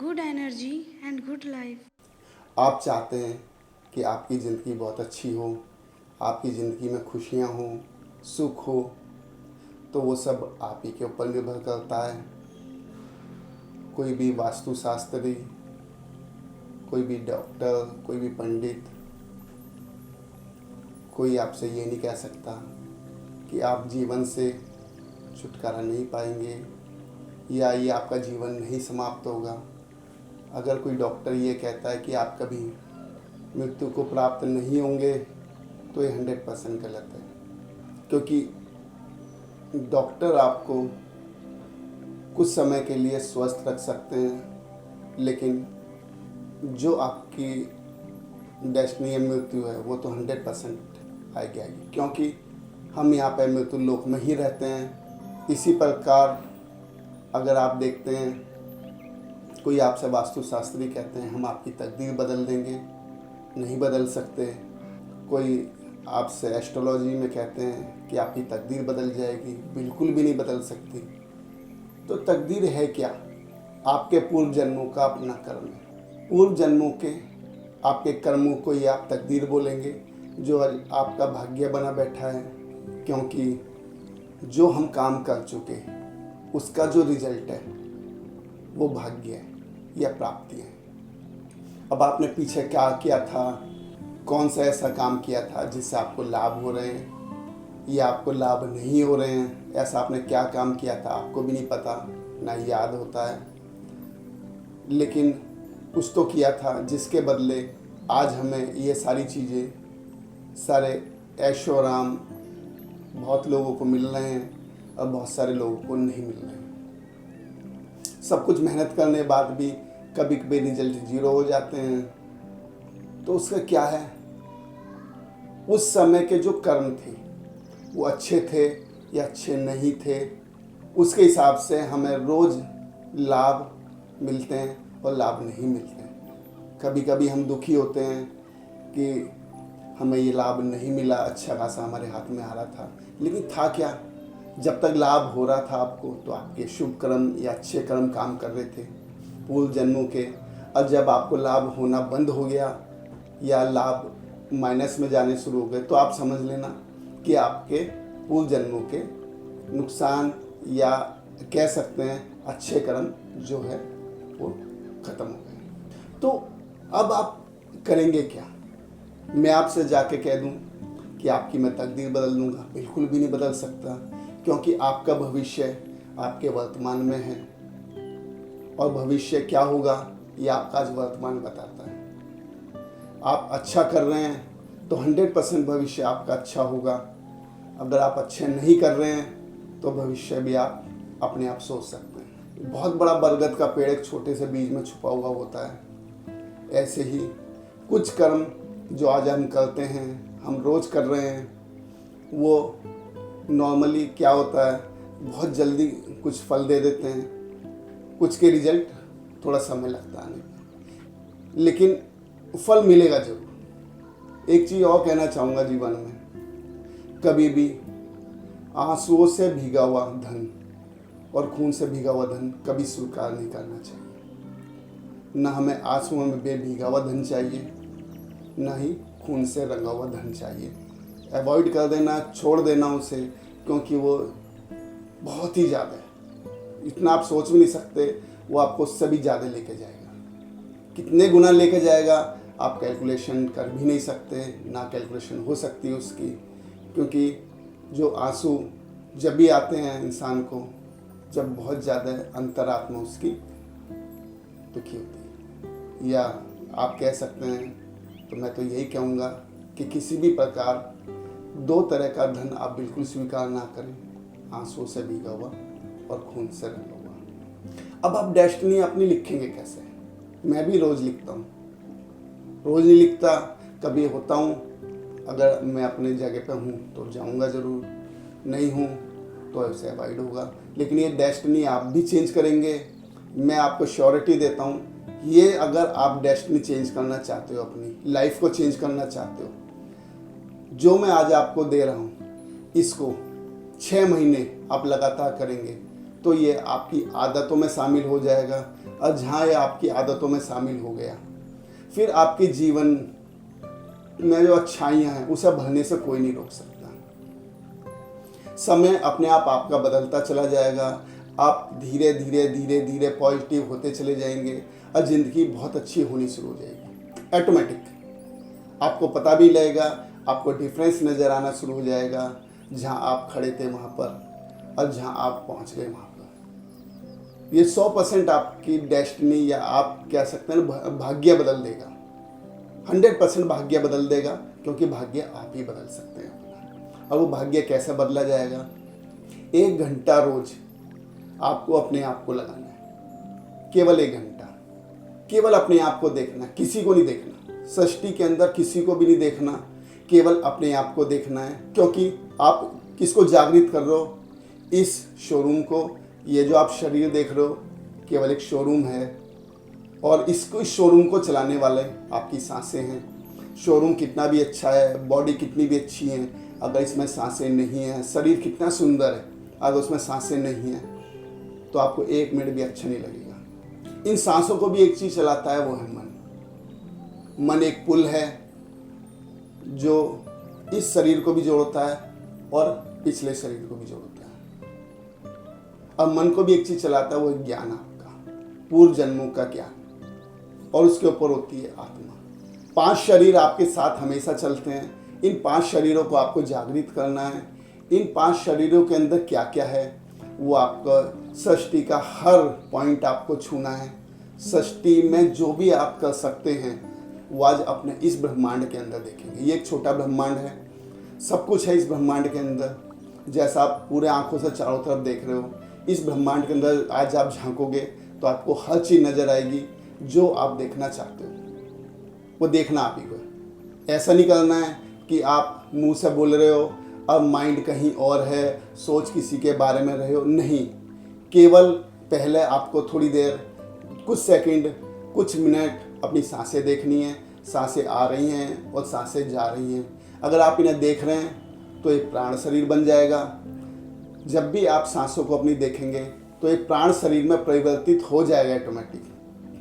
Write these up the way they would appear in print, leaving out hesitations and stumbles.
good energy and good life. आप चाहते हैं कि आपकी ज़िंदगी बहुत अच्छी हो, आपकी ज़िंदगी में खुशियाँ हों, सुख हो, तो वो सब आप ही के ऊपर निर्भर करता है। कोई भी वास्तुशास्त्री, कोई भी डॉक्टर, कोई भी पंडित, कोई आपसे ये नहीं कह सकता कि आप जीवन से छुटकारा नहीं पाएंगे या ये आपका जीवन नहीं समाप्त होगा। अगर कोई डॉक्टर ये कहता है कि आप कभी मृत्यु को प्राप्त नहीं होंगे तो ये 100% गलत है, क्योंकि डॉक्टर आपको कुछ समय के लिए स्वस्थ रख सकते हैं, लेकिन जो आपकी डेस्टिनी मृत्यु है वो तो 100% आएगी, क्योंकि हम यहाँ पे मृत्यु लोक में ही रहते हैं। इसी प्रकार अगर आप देखते हैं कोई आपसे वास्तुशास्त्री कहते हैं हम आपकी तकदीर बदल देंगे, नहीं बदल सकते। कोई आपसे एस्ट्रोलॉजी में कहते हैं कि आपकी तकदीर बदल जाएगी, बिल्कुल भी नहीं बदल सकती। तो तकदीर है क्या? आपके पूर्व जन्मों का अपना कर्म है। पूर्व जन्मों के आपके कर्मों को ही आप तकदीर बोलेंगे, जो आपका भाग्य बना बैठा है, क्योंकि जो हम काम कर चुके हैं उसका जो रिजल्ट है वो भाग्य है या प्राप्ति है। अब आपने पीछे क्या किया था, कौन सा ऐसा काम किया था जिससे आपको लाभ हो रहे हैं या आपको लाभ नहीं हो रहे हैं, ऐसा आपने क्या काम किया था आपको भी नहीं पता, ना याद होता है। लेकिन कुछ तो किया था जिसके बदले आज हमें ये सारी चीज़ें, सारे ऐशो आराम बहुत लोगों को मिल रहे हैं और बहुत सारे लोगों को नहीं मिल रहे हैं। सब कुछ मेहनत करने के बाद भी कभी कभी रिजल्ट 0 हो जाते हैं। तो उसका क्या है? उस समय के जो कर्म थे वो अच्छे थे या अच्छे नहीं थे, उसके हिसाब से हमें रोज़ लाभ मिलते हैं और लाभ नहीं मिलते हैं। कभी कभी हम दुखी होते हैं कि हमें ये लाभ नहीं मिला, अच्छा खासा हमारे हाथ में आ रहा था, लेकिन था क्या? जब तक लाभ हो रहा था आपको तो आपके शुभ कर्म या अच्छे कर्म काम कर रहे थे पूर्व जन्मों के। और जब आपको लाभ होना बंद हो गया या लाभ माइनस में जाने शुरू हो गए तो आप समझ लेना कि आपके पूर्व जन्मों के नुकसान या कह सकते हैं अच्छे कर्म जो है वो ख़त्म हो गए। तो अब आप करेंगे क्या? मैं आपसे जाके कह दूं कि आपकी मैं तकदीर बदल दूंगा? बिल्कुल भी नहीं बदल सकता, क्योंकि आपका भविष्य आपके वर्तमान में है और भविष्य क्या होगा ये आपका आज वर्तमान बताता है। आप अच्छा कर रहे हैं तो 100% भविष्य आपका अच्छा होगा। अगर आप अच्छे नहीं कर रहे हैं तो भविष्य भी आप अपने आप सोच सकते हैं। बहुत बड़ा बरगद का पेड़ एक छोटे से बीज में छुपा हुआ होता है। ऐसे ही कुछ कर्म जो आज हम करते हैं, हम रोज़ कर रहे हैं, वो नॉर्मली क्या होता है, बहुत जल्दी कुछ फल दे देते हैं, कुछ के रिजल्ट थोड़ा समय लगता है, लेकिन फल मिलेगा जरूर। एक चीज़ और कहना चाहूँगा जीवन में, कभी भी आंसुओं से भीगा हुआ धन और खून से भीगा हुआ धन कभी स्वीकार नहीं करना चाहिए। ना हमें आंसुओं में भीगा हुआ धन चाहिए, ना ही खून से रंगा हुआ धन चाहिए। अवॉइड कर देना, छोड़ देना उसे, क्योंकि वो बहुत ही ज़्यादा है। इतना आप सोच भी नहीं सकते, वो आपको उससे भी ज़्यादा लेके जाएगा। कितने गुना लेके जाएगा आप कैलकुलेशन कर भी नहीं सकते, ना कैलकुलेशन हो सकती है उसकी, क्योंकि जो आंसू जब भी आते हैं इंसान को, जब बहुत ज़्यादा अंतरात्मा उसकी दुखी होती है। या आप कह सकते हैं, तो मैं तो यही कहूँगा कि किसी भी प्रकार 2 तरह का धन आप बिल्कुल स्वीकार ना करें, आंसुओं से भीगा हुआ और खून से रंगा हुआ। अब आप डेस्टिनी अपनी लिखेंगे कैसे? मैं भी रोज़ लिखता हूँ, रोज़ नहीं लिखता, कभी होता हूँ। अगर मैं अपने जगह पे हूँ तो जाऊँगा ज़रूर, नहीं हूँ तो ऐसे अवॉइड होगा। लेकिन ये डेस्टिनी आप भी चेंज करेंगे, मैं आपको श्योरिटी देता हूँ। ये अगर आप डेस्टिनी चेंज करना चाहते हो, अपनी लाइफ को चेंज करना चाहते हो, जो मैं आज आपको दे रहा हूँ इसको 6 महीने आप लगातार करेंगे तो ये आपकी आदतों में शामिल हो जाएगा, और जहाँ ये आपकी आदतों में शामिल हो गया, फिर आपके जीवन में जो अच्छाइयाँ हैं उसे भरने से कोई नहीं रोक सकता। समय अपने आप आपका बदलता चला जाएगा, आप धीरे धीरे धीरे धीरे पॉजिटिव होते चले जाएंगे और ज़िंदगी बहुत अच्छी होनी शुरू हो जाएगी। ऑटोमेटिक आपको पता भी लगेगा, आपको डिफरेंस नज़र आना शुरू हो जाएगा, जहाँ आप खड़े थे वहाँ पर और जहाँ आप पहुँच गए वहाँ पर। ये 100% आपकी डेस्टिनी, या आप कह सकते हैं भाग्य बदल देगा। 100% भाग्य बदल देगा, क्योंकि भाग्य आप ही बदल सकते हैं अपना। और वो भाग्य कैसे बदला जाएगा? 1 घंटा रोज आपको अपने आप को लगाना है, केवल 1 घंटा, केवल अपने आप को देखना, किसी को नहीं देखना। सृष्टि के अंदर किसी को भी नहीं देखना, केवल अपने आप को देखना है। क्योंकि आप किसको जागृत कर रहे हो? इस शोरूम को। ये जो आप शरीर देख रहे हो केवल एक शोरूम है, और इस शोरूम को चलाने वाले आपकी सांसें हैं। शोरूम कितना भी अच्छा है, बॉडी कितनी भी अच्छी है, अगर इसमें सांसें नहीं हैं, शरीर कितना सुंदर है, अगर उसमें सांसें नहीं हैं तो आपको 1 मिनट भी अच्छा नहीं लगेगा। इन सांसों को भी एक चीज़ चलाता है, वो है मन। मन एक पुल है जो इस शरीर को भी जोड़ता है और पिछले शरीर को भी जोड़ता है। और मन को भी एक चीज़ चलाता है, वो है ज्ञान, आपका पूर्व जन्मों का ज्ञान, और उसके ऊपर होती है आत्मा। 5 शरीर आपके साथ हमेशा चलते हैं। इन 5 शरीरों को आपको जागृत करना है। इन 5 शरीरों के अंदर क्या क्या है वो आपका सृष्टि का हर पॉइंट आपको छूना है। सृष्टि में जो भी आप कर सकते हैं वो आज अपने इस ब्रह्मांड के अंदर देखेंगे। ये एक छोटा ब्रह्मांड है, सब कुछ है इस ब्रह्मांड के अंदर। जैसा आप पूरे आंखों से चारों तरफ देख रहे हो, इस ब्रह्मांड के अंदर आज आप झांकोगे तो आपको हर चीज़ नज़र आएगी जो आप देखना चाहते हो। वो देखना आप ही को है। ऐसा नहीं करना है कि आप मुंह से बोल रहे हो और माइंड कहीं और है, सोच किसी के बारे में रहे हो। नहीं, केवल पहले आपको थोड़ी देर, कुछ सेकंड, कुछ मिनट अपनी सांसें देखनी है। सांसें आ रही हैं और सांसें जा रही हैं। अगर आप इन्हें देख रहे हैं तो एक प्राण शरीर बन जाएगा। जब भी आप सांसों को अपनी देखेंगे तो एक प्राण शरीर में परिवर्तित हो जाएगा ऑटोमेटिक,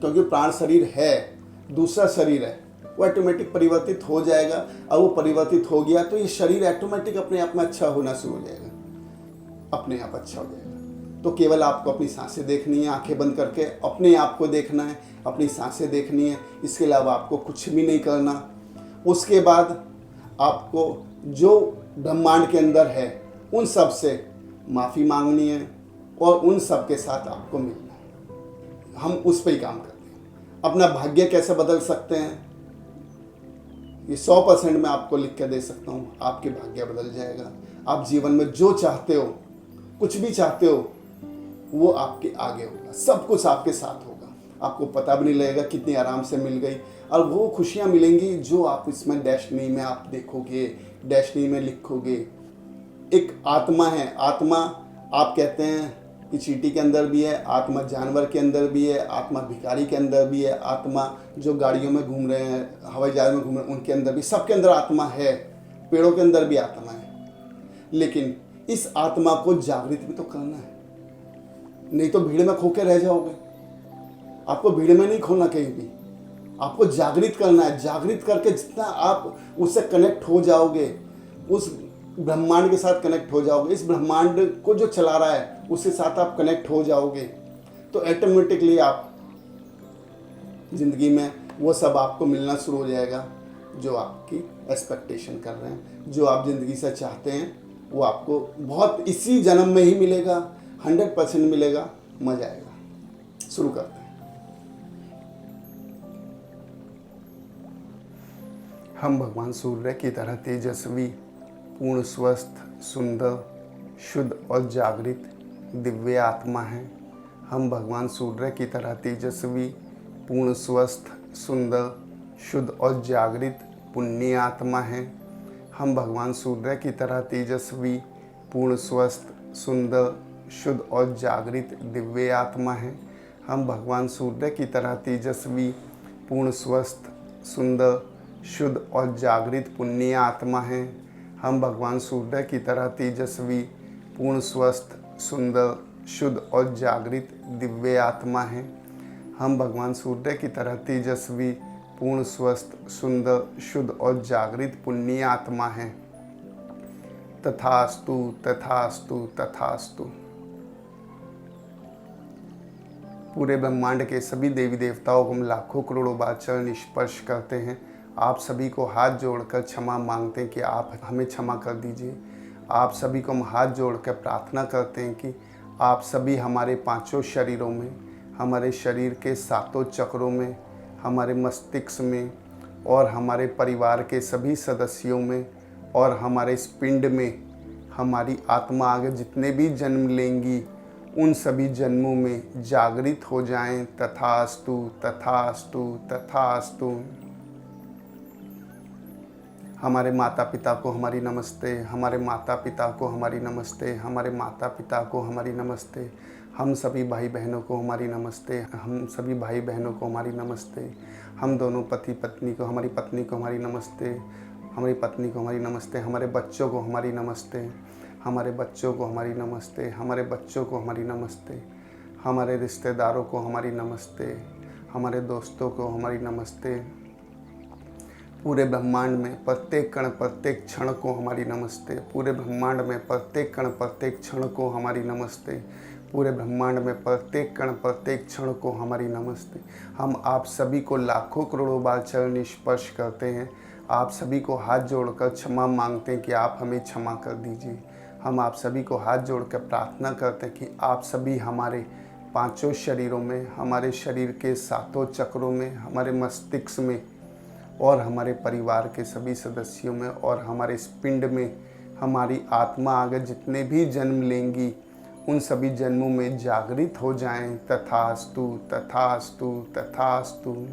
क्योंकि प्राण शरीर है, दूसरा शरीर है, वो ऑटोमेटिक परिवर्तित हो जाएगा। और वो परिवर्तित हो गया तो ये शरीर ऑटोमेटिक अपने आप में अच्छा होना शुरू हो जाएगा, अपने आप अच्छा हो जाएगा। तो केवल आपको अपनी सांसें देखनी है, आंखें बंद करके अपने आप को देखना है, अपनी सांसें देखनी है। इसके अलावा आपको कुछ भी नहीं करना। उसके बाद आपको जो ब्रह्मांड के अंदर है उन सब से माफ़ी मांगनी है और उन सब के साथ आपको मिलना है। हम उस पर ही काम करते हैं। अपना भाग्य कैसे बदल सकते हैं, ये 100% मैं आपको लिख के दे सकता हूँ। आपके भाग्य बदल जाएगा। आप जीवन में जो चाहते हो, कुछ भी चाहते हो, वो आपके आगे होगा। सब कुछ आपके साथ होगा। आपको पता भी नहीं लगेगा कितनी आराम से मिल गई। और वो खुशियाँ मिलेंगी जो आप इसमें डेस्टिनी में आप देखोगे, डेस्टिनी में लिखोगे। एक आत्मा है। आत्मा आप कहते हैं कि चींटी के अंदर भी है, आत्मा जानवर के अंदर भी है, आत्मा भिखारी के अंदर भी है, आत्मा जो गाड़ियों में घूम रहे हैं, हवाई जहाज में घूम रहे हैं, उनके अंदर भी, सबके अंदर आत्मा है। पेड़ों के अंदर भी आत्मा है। लेकिन इस आत्मा को जागृत भी तो करना है, नहीं तो भीड़ में खो के रह जाओगे। आपको भीड़ में नहीं खोना कहीं भी, आपको जागृत करना है। जागृत करके जितना आप उससे कनेक्ट हो जाओगे, उस ब्रह्मांड के साथ कनेक्ट हो जाओगे, इस ब्रह्मांड को जो चला रहा है उसके साथ आप कनेक्ट हो जाओगे, तो ऑटोमेटिकली आप ज़िंदगी में वो सब आपको मिलना शुरू हो जाएगा जो आपकी एक्सपेक्टेशन कर रहे हैं, जो आप ज़िंदगी से चाहते हैं। वो आपको बहुत इसी जन्म में ही मिलेगा, 100% मिलेगा। मज़ा आएगा। शुरू करते हैं। हम भगवान सूर्य की तरह तेजस्वी, पूर्ण स्वस्थ, सुंदर, शुद्ध और जागृत दिव्य आत्मा हैं। हम भगवान सूर्य की तरह तेजस्वी, पूर्ण स्वस्थ, सुंदर, शुद्ध और जागृत पुण्य आत्मा हैं। हम भगवान सूर्य की तरह तेजस्वी, पूर्ण स्वस्थ, सुंदर, शुद्ध और जागृत दिव्य आत्मा हैं। हम भगवान सूर्य की तरह तेजस्वी, पूर्ण स्वस्थ, सुंदर, शुद्ध और जागृत पुण्य आत्मा हैं। हम भगवान सूर्य की तरह तेजस्वी, पूर्ण स्वस्थ, सुंदर, शुद्ध और जागृत दिव्य आत्मा हैं। हम भगवान सूर्य की तरह तेजस्वी, पूर्ण, स्वस्थ, सुंदर, शुद्ध और जागृत पुण्य आत्मा हैं। तथास्तु, तथास्तु, तथास्तु। पूरे ब्रह्मांड के सभी देवी देवताओं को हम लाखों करोड़ों बार चरण स्पर्श करते हैं। आप सभी को हाथ जोड़कर क्षमा मांगते हैं कि आप हमें क्षमा कर दीजिए। आप सभी को हम हाथ जोड़कर प्रार्थना करते हैं कि आप सभी हमारे पांचों शरीरों में, हमारे शरीर के सातों चक्रों में, हमारे मस्तिष्क में और हमारे परिवार के सभी सदस्यों में और हमारे इस पिंड में हमारी आत्मा आगे जितने भी जन्म लेंगी उन सभी जन्मों में जागृत हो जाएं। तथास्तु, तथास्तु, तथास्तु। हमारे माता पिता को हमारी नमस्ते, हमारे माता पिता को हमारी नमस्ते, हमारे माता पिता को हमारी नमस्ते। हम सभी भाई बहनों को हमारी नमस्ते, हम सभी भाई बहनों को हमारी नमस्ते। हम दोनों पति पत्नी को, हमारी पत्नी को हमारी नमस्ते, हमारी पत्नी को हमारी नमस्ते। हमारे बच्चों को हमारी नमस्ते, हमारे बच्चों को हमारी नमस्ते, हमारे बच्चों को हमारी नमस्ते। हमारे रिश्तेदारों को हमारी नमस्ते, हमारे दोस्तों को हमारी नमस्ते। पूरे ब्रह्मांड में प्रत्येक कण प्रत्येक क्षण को हमारी नमस्ते। पूरे ब्रह्मांड में प्रत्येक कण प्रत्येक क्षण को हमारी नमस्ते। पूरे ब्रह्मांड में प्रत्येक कण प्रत्येक क्षण को हमारी नमस्ते। हम आप सभी को लाखों करोड़ों बार चरण स्पर्श करते हैं। आप सभी को हाथ जोड़कर क्षमा मांगते हैं कि आप हमें क्षमा कर दीजिए। हम आप सभी को हाथ जोड़कर प्रार्थना करते हैं कि आप सभी हमारे पांचों शरीरों में, हमारे शरीर के सातों चक्रों में, हमारे मस्तिष्क में और हमारे परिवार के सभी सदस्यों में और हमारे इस पिंड में हमारी आत्मा आगे जितने भी जन्म लेंगी उन सभी जन्मों में जागृत हो जाएं। तथास्तु, तथास्तु, तथास्तु।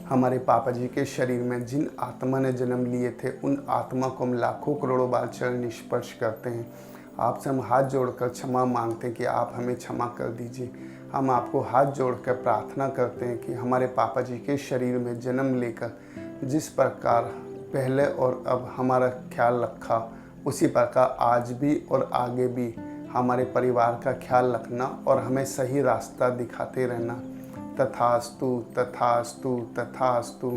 हमारे पापा जी के शरीर में जिन आत्मा ने जन्म लिए थे उन आत्मा को हम लाखों करोड़ों बार चरण स्पर्श करते हैं। आपसे हम हाथ जोड़कर क्षमा मांगते हैं कि आप हमें क्षमा कर दीजिए। हम आपको हाथ जोड़कर प्रार्थना करते हैं कि हमारे पापा जी के शरीर में जन्म लेकर जिस प्रकार पहले और अब हमारा ख्याल रखा उसी प्रकार आज भी और आगे भी हमारे परिवार का ख्याल रखना और हमें सही रास्ता दिखाते रहना। तथास्तु, तथास्तु, तथास्तु।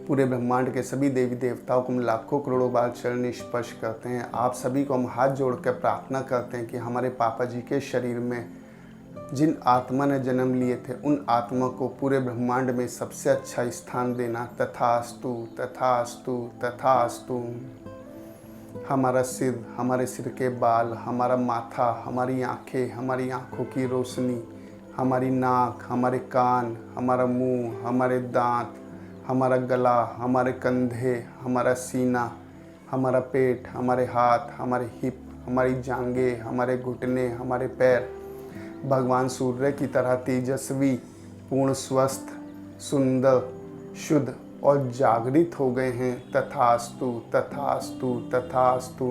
पूरे ब्रह्मांड के सभी देवी देवताओं को हम लाखों करोड़ों बार चरण स्पर्श करते हैं। आप सभी को हम हाथ जोड़कर प्रार्थना करते हैं कि हमारे पापा जी के शरीर में जिन आत्मा ने जन्म लिए थे उन आत्मा को पूरे ब्रह्मांड में सबसे अच्छा स्थान देना। तथास्तु, तथास्तु, तथास्तु। हमारा सिर, हमारे सिर के बाल, हमारा माथा, हमारी आँखें, हमारी आँखों की रोशनी, हमारी नाक, हमारे कान, हमारा मुंह, हमारे दांत, हमारा गला, हमारे कंधे, हमारा सीना, हमारा पेट, हमारे हाथ, हमारे हिप, हमारी जांघें, हमारे घुटने, हमारे पैर भगवान सूर्य की तरह तेजस्वी, पूर्ण, स्वस्थ, सुंदर, शुद्ध और जागृत हो गए हैं। तथास्तु, तथास्तु, तथास्तु।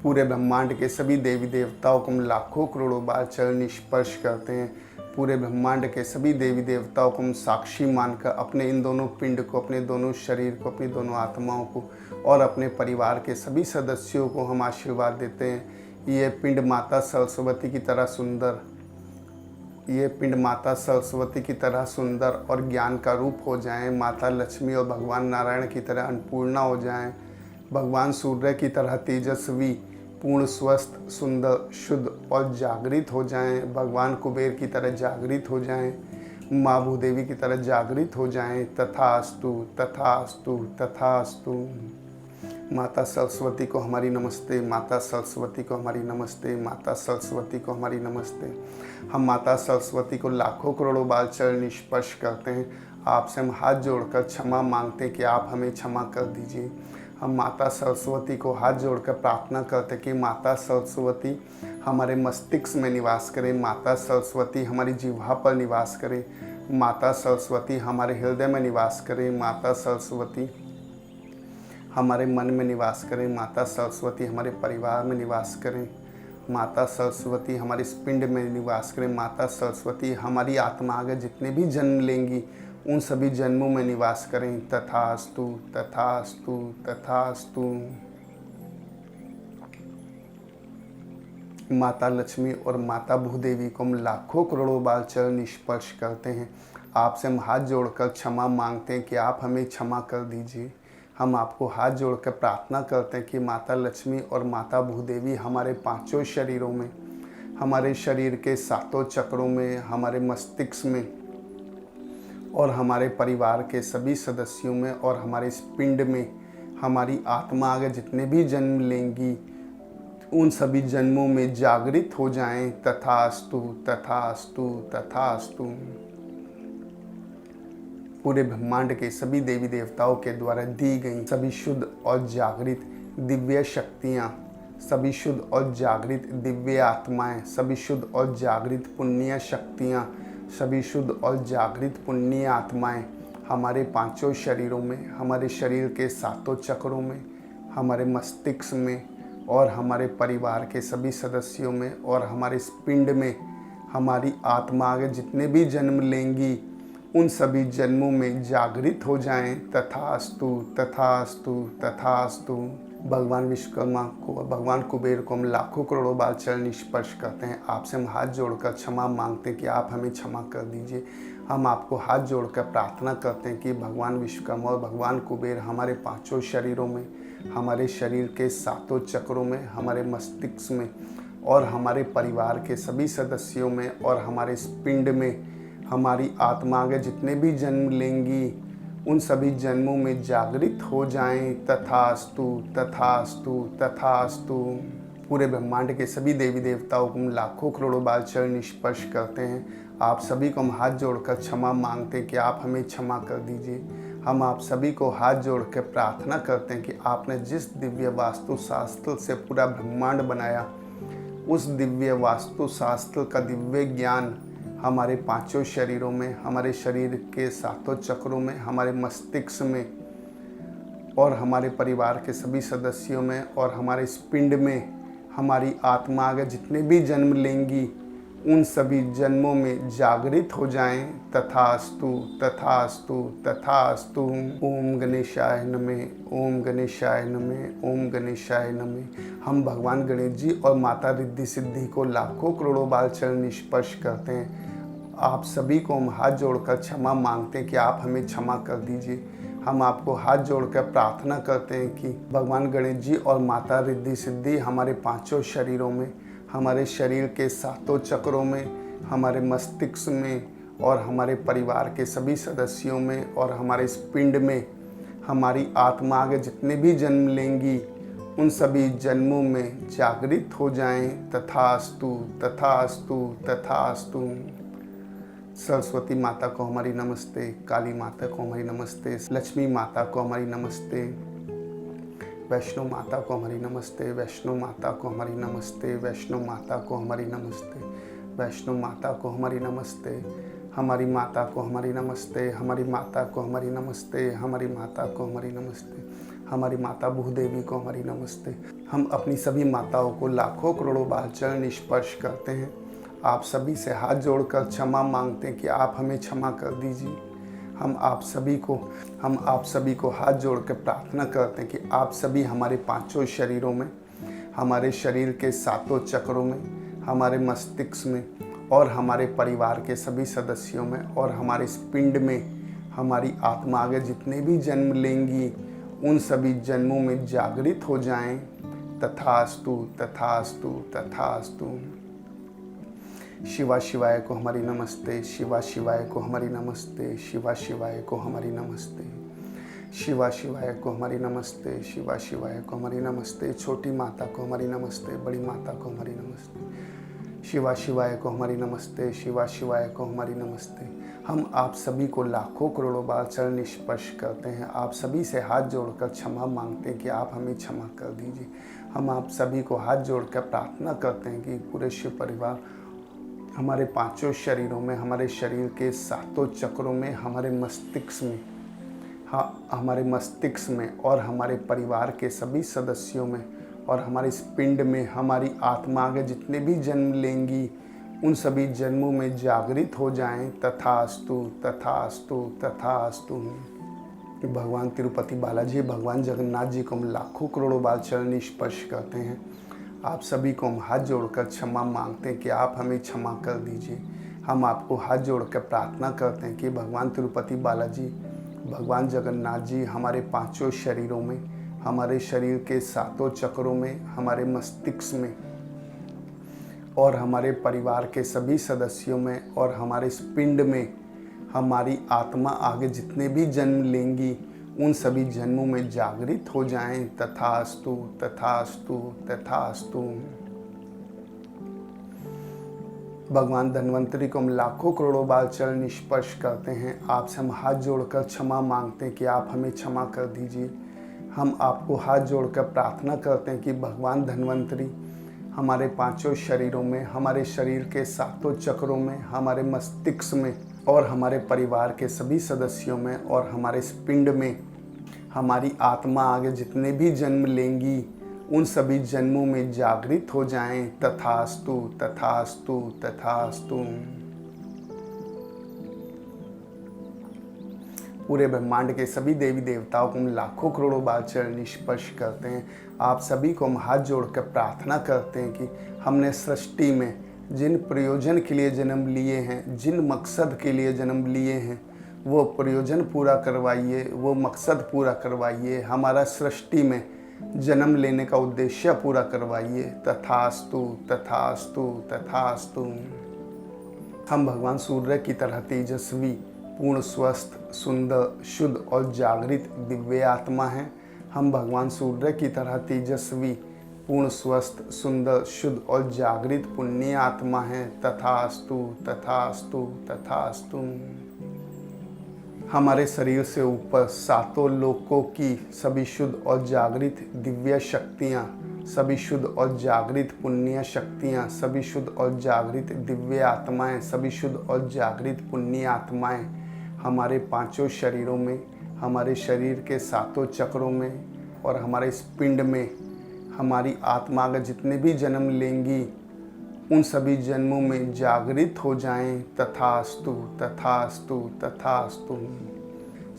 पूरे ब्रह्मांड के सभी देवी देवताओं को हम लाखों करोड़ों बार चरण स्पर्श करते हैं। पूरे ब्रह्मांड के सभी देवी देवताओं को हम साक्षी मानकर अपने इन दोनों पिंड को, अपने दोनों शरीर को, अपनी दोनों आत्माओं को और अपने परिवार के सभी सदस्यों को हम आशीर्वाद देते हैं। ये पिंड माता सरस्वती की तरह सुंदर, ये पिंड माता सरस्वती की तरह सुंदर और ज्ञान का रूप हो जाएं। माता लक्ष्मी और भगवान नारायण की तरह अन्नपूर्णा हो जाएं। भगवान सूर्य की तरह तेजस्वी, पूर्ण, स्वस्थ, सुंदर, शुद्ध और जागृत हो जाएं। भगवान कुबेर की तरह जागृत हो जाएं। माँ भूदेवी की तरह जागृत हो जाएं। तथास्तु, तथास्तु, तथास्तु। माता सरस्वती को हमारी नमस्ते, माता सरस्वती को हमारी नमस्ते, माता सरस्वती को हमारी नमस्ते। हम माता सरस्वती को लाखों करोड़ों बार चरण स्पर्श करते हैं। आपसे हम हाथ जोड़कर क्षमा मांगते हैं कि आप हमें क्षमा कर दीजिए। हम माता सरस्वती को हाथ जोड़कर प्रार्थना करते हैं कि माता सरस्वती हमारे मस्तिष्क में निवास करें, माता सरस्वती हमारी जिह्वा पर निवास करें, माता सरस्वती हमारे हृदय में निवास करें, माता सरस्वती हमारे मन में निवास करें, माता सरस्वती हमारे परिवार में निवास करें, माता सरस्वती हमारे इस पिंड में निवास करें, माता सरस्वती हमारी आत्मा आगे जितने भी जन्म लेंगी उन सभी जन्मों में निवास करें। तथास्तु, तथास्तु, तथास्तु। माता लक्ष्मी और माता भूदेवी को हम लाखों करोड़ों बार चरण स्पर्श करते हैं। आपसे हम हाथ जोड़कर क्षमा मांगते हैं कि आप हमें क्षमा कर दीजिए। हम आपको हाथ जोड़कर प्रार्थना करते हैं कि माता लक्ष्मी और माता भूदेवी हमारे पांचों शरीरों में, हमारे शरीर के सातों चक्रों में, हमारे मस्तिष्क में और हमारे परिवार के सभी सदस्यों में और हमारे इस पिंड में, हमारी आत्मा आगे जितने भी जन्म लेंगी उन सभी जन्मों में जागृत हो जाएं। तथास्तु तथास्तु तथास्तु। पूरे ब्रह्मांड के सभी देवी देवताओं के द्वारा दी गई सभी शुद्ध और जागृत दिव्य शक्तियाँ, सभी शुद्ध और जागृत दिव्य आत्माएं, सभी शुद्ध और जागृत पुण्य शक्तियाँ, सभी शुद्ध और जागृत पुण्य आत्माएं हमारे पांचों शरीरों में, हमारे शरीर के सातों चक्रों में, हमारे मस्तिष्क में और हमारे परिवार के सभी सदस्यों में और हमारे इस पिंड में, हमारी आत्मा आगे जितने भी जन्म लेंगी उन सभी जन्मों में जागृत हो जाएं। तथास्तु तथास्तु तथास्तु। भगवान विश्वकर्मा को, भगवान कुबेर को हम लाखों करोड़ों बार चरण स्पर्श करते हैं। आपसे हम हाथ जोड़कर क्षमा मांगते हैं कि आप हमें क्षमा कर दीजिए। हम आपको हाथ जोड़कर प्रार्थना करते हैं कि भगवान विश्वकर्मा और भगवान कुबेर हमारे पांचों शरीरों में, हमारे शरीर के सातों चक्रों में, हमारे मस्तिष्क में और हमारे परिवार के सभी सदस्यों में और हमारे इस पिंड में, हमारी आत्मा आगे जितने भी जन्म लेंगी उन सभी जन्मों में जागृत हो जाएं। तथास्तु तथास्तु तथास्तु। पूरे ब्रह्मांड के सभी देवी देवताओं को हम लाखों करोड़ों बार चरण स्पर्श करते हैं। आप सभी को हम हाथ जोड़कर क्षमा मांगते हैं कि आप हमें क्षमा कर दीजिए। हम आप सभी को हाथ जोड़कर प्रार्थना करते हैं कि आपने जिस दिव्य वास्तु शास्त्र से पूरा ब्रह्मांड बनाया, उस दिव्य वास्तु शास्त्र का दिव्य ज्ञान हमारे पांचों शरीरों में, हमारे शरीर के सातों चक्रों में, हमारे मस्तिष्क में और हमारे परिवार के सभी सदस्यों में और हमारे इस पिंड में, हमारी आत्मा आगे जितने भी जन्म लेंगी उन सभी जन्मों में जागृत हो जाएं। तथास्तु तथास्तु तथास्तु। ओम गणेशाय नमः, ओम गणेशाय नमः, ओम गणेशाय नमः। हम भगवान गणेश जी और माता रिद्धि सिद्धि को लाखों करोड़ों बार चरण स्पर्श करते हैं। आप सभी को हम हाथ जोड़कर क्षमा मांगते हैं कि आप हमें क्षमा कर दीजिए। हम आपको हाथ जोड़कर प्रार्थना करते हैं कि भगवान गणेश जी और माता रिद्धि सिद्धि हमारे पांचों शरीरों में, हमारे शरीर के सातों चक्रों में, हमारे मस्तिष्क में और हमारे परिवार के सभी सदस्यों में और हमारे इस पिंड में, हमारी आत्मा आगे जितने भी जन्म लेंगी उन सभी जन्मों में जागृत हो जाएं। तथास्तु तथास्तु तथास्तु। सरस्वती माता को हमारी नमस्ते, काली माता को हमारी नमस्ते, लक्ष्मी माता को हमारी नमस्ते, वैष्णो माता को हमारी नमस्ते, वैष्णो माता को हमारी नमस्ते, वैष्णो माता को हमारी नमस्ते, वैष्णो माता को हमारी नमस्ते, हमारी माता को हमारी नमस्ते, हमारी माता को हमारी नमस्ते, हमारी माता को हमारी नमस्ते, हमारी माता भूदेवी को हमारी नमस्ते। हम अपनी सभी माताओं को लाखों करोड़ों बार चरण स्पर्श करते हैं। आप सभी से हाथ जोड़कर क्षमा मांगते हैं कि आप हमें क्षमा कर दीजिए। हम आप सभी को हाथ जोड़कर प्रार्थना करते हैं कि आप सभी हमारे पांचों शरीरों में, हमारे शरीर के सातों चक्रों में, हमारे मस्तिष्क में और हमारे परिवार के सभी सदस्यों में और हमारे इस पिंड में, हमारी आत्मा आगे जितने भी जन्म लेंगी उन सभी जन्मों में जागृत हो जाएं। तथास्तु तथास्तु तथास्तु। शिवा शिवाय को हमारी नमस्ते, शिवा शिवाय को हमारी नमस्ते, शिवा शिवाय को हमारी नमस्ते, शिवा शिवाय को हमारी नमस्ते, शिवा शिवाय को हमारी नमस्ते। छोटी माता को हमारी नमस्ते, बड़ी माता को हमारी नमस्ते, शिवा शिवाय को हमारी नमस्ते, शिवा शिवाय को हमारी नमस्ते। हम आप सभी को लाखों करोड़ों बार चरण स्पर्श करते हैं। आप सभी से हाथ जोड़कर क्षमा मांगते हैं कि आप हमें क्षमा कर दीजिए। हम आप सभी को हाथ जोड़कर प्रार्थना करते हैं कि पूरे शिव परिवार हमारे पांचों शरीरों में, हमारे शरीर के सातों चक्रों में, हमारे मस्तिष्क में और हमारे परिवार के सभी सदस्यों में और हमारे इस पिंड में, हमारी आत्मा आगे जितने भी जन्म लेंगी उन सभी जन्मों में जागृत हो जाएं। तथास्तु तथास्तु तथास्तु। भगवान तिरुपति बालाजी, भगवान जगन्नाथ जी को हम लाखों करोड़ों बार चरण स्पर्श करते हैं। आप सभी को हम हाथ जोड़कर क्षमा मांगते हैं कि आप हमें क्षमा कर दीजिए। हम आपको हाथ जोड़कर प्रार्थना करते हैं कि भगवान तिरुपति बालाजी, भगवान जगन्नाथ जी हमारे पांचों शरीरों में, हमारे शरीर के सातों चक्रों में, हमारे मस्तिष्क में और हमारे परिवार के सभी सदस्यों में और हमारे इस पिंड में हमारी आत्मा आगे जितने भी जन्म लेंगी उन सभी जन्मों में जागृत हो जाएं। तथास्तु तथास्तु तथास्तु। भगवान धन्वंतरी को हम लाखों करोड़ों बार चरण स्पर्श करते हैं। आपसे हम हाथ जोड़कर क्षमा मांगते हैं कि आप हमें क्षमा कर दीजिए। हम आपको हाथ जोड़कर प्रार्थना करते हैं कि भगवान धन्वंतरी हमारे पांचों शरीरों में, हमारे शरीर के सातों चक्रों में, हमारे मस्तिष्क में और हमारे परिवार के सभी सदस्यों में और हमारे इस पिंड में हमारी आत्मा आगे जितने भी जन्म लेंगी उन सभी जन्मों में जागृत हो जाएं। तथास्तु तथास्तु तथास्तु। पूरे ब्रह्मांड के सभी देवी देवताओं को हम लाखों करोड़ों बार चरण स्पर्श करते हैं। आप सभी को हम हाथ जोड़कर प्रार्थना करते हैं कि हमने सृष्टि में जिन प्रयोजन के लिए जन्म लिए हैं, जिन मकसद के लिए जन्म लिए हैं, वो प्रयोजन पूरा करवाइए, वो मकसद पूरा करवाइए। हमारा सृष्टि में जन्म लेने का उद्देश्य पूरा करवाइए। तथास्तु तथास्तु तथास्तु। हम भगवान सूर्य की तरह तेजस्वी, पूर्ण, स्वस्थ, सुंदर, शुद्ध और जागृत दिव्य आत्मा हैं। हम भगवान सूर्य की तरह तेजस्वी, पूर्ण, स्वस्थ, सुंदर, शुद्ध और जागृत पुण्य आत्मा हैं। तथास्तु तथास्तु तथास्तु। हमारे शरीर से ऊपर सातों लोकों की सभी शुद्ध और जागृत दिव्य शक्तियाँ, सभी शुद्ध और जागृत पुण्य शक्तियाँ, सभी शुद्ध और जागृत दिव्य आत्माएं, सभी शुद्ध और जागृत पुण्य आत्माएं हमारे पांचों शरीरों में, हमारे शरीर के सातों चक्रों में और हमारे इस पिंड में हमारी आत्मा अगर जितने भी जन्म लेंगी उन सभी जन्मों में जागृत हो जाएं। तथास्तु तथास्तु तथास्तु।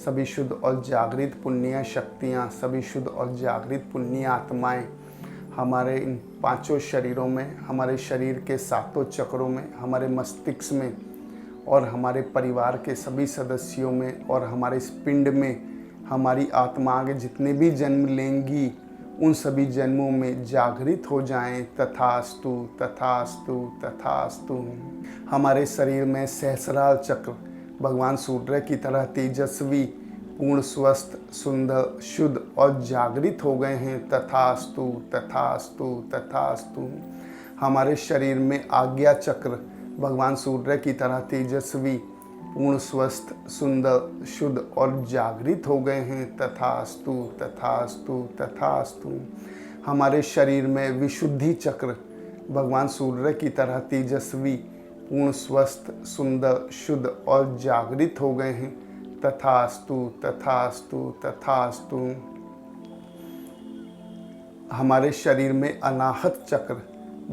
सभी शुद्ध और जागृत पुण्य शक्तियाँ, सभी शुद्ध और जागृत पुण्य आत्माएं हमारे इन पांचों शरीरों में, हमारे शरीर के सातों चक्रों में, हमारे मस्तिष्क में और हमारे परिवार के सभी सदस्यों में और हमारे इस पिंड में हमारी आत्मा आगे जितने भी जन्म लेंगी उन सभी जन्मों में जागृत हो जाएं। तथास्तु तथास्तु तथास्तु। हमारे शरीर में सहस्रार चक्र भगवान सूर्य की तरह तेजस्वी, पूर्ण, स्वस्थ, सुंदर, शुद्ध और जागृत हो गए हैं। तथास्तु तथास्तु तथास्तु। हमारे शरीर में आज्ञा चक्र भगवान सूर्य की तरह तेजस्वी, पूर्ण, स्वस्थ, सुंदर, शुद्ध और जागृत हो गए हैं। तथास्तु तथास्तु तथास्तु। हमारे शरीर में विशुद्धि चक्र भगवान सूर्य की तरह तेजस्वी, पूर्ण, स्वस्थ, सुंदर, शुद्ध और जागृत हो गए हैं। तथास्तु तथास्तु तथास्तु। हमारे शरीर में अनाहत चक्र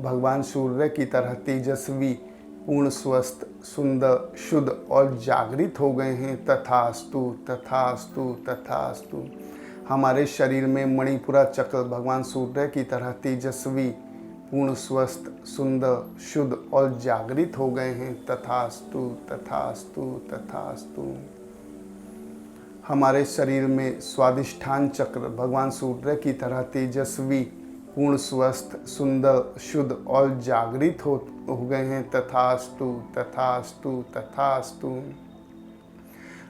भगवान सूर्य की तरह तेजस्वी, पूर्ण, स्वस्थ, सुंदर, शुद्ध और जागृत हो गए हैं। तथास्तु तथास्तु तथास्तु। हमारे शरीर में मणिपुरा चक्र भगवान सूर्य की तरह तेजस्वी, पूर्ण, स्वस्थ, सुंदर, शुद्ध और जागृत हो गए हैं। तथास्तु तथास्तु तथास्तु। हमारे शरीर में स्वादिष्ठान चक्र भगवान सूर्य की तरह तेजस्वी, पूर्ण, स्वस्थ, सुंदर, शुद्ध और जागृत हो गए हैं। तथास्तु तथास्तु तथास्तु।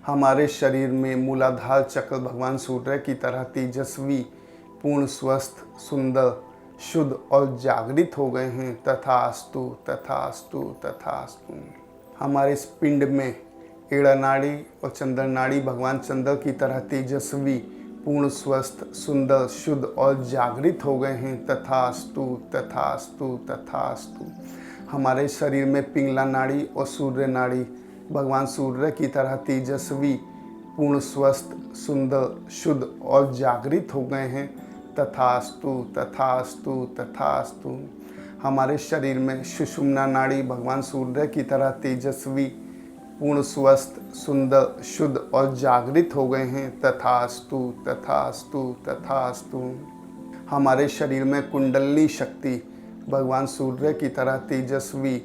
हमारे शरीर में मूलाधार चक्र भगवान सूर्य की तरह तेजस्वी, पूर्ण, स्वस्थ, सुंदर, शुद्ध और जागृत हो गए हैं। तथास्तु तथास्तु तथास्तु। हमारे इस पिंड में एड़ा नाड़ी और चंद्र नाड़ी भगवान चंद्र की तरह तेजस्वी, पूर्ण, स्वस्थ, सुंदर, शुद्ध और जागृत हो गए हैं। तथास्तु तथास्तु तथास्तु। हमारे शरीर में पिंगला नाड़ी और सूर्य नाड़ी भगवान सूर्य की तरह तेजस्वी, पूर्ण, स्वस्थ, सुंदर, शुद्ध और जागृत हो गए हैं। तथास्तु तथास्तु तथास्तु। हमारे शरीर में सुषुम्ना नाड़ी भगवान सूर्य की तरह तेजस्वी, पूर्ण, स्वस्थ, सुंदर, शुद्ध और जागृत हो गए हैं। तथास्तु तथास्तु तथास्तु। हमारे शरीर में कुंडलनी शक्ति भगवान सूर्य की तरह तेजस्वी,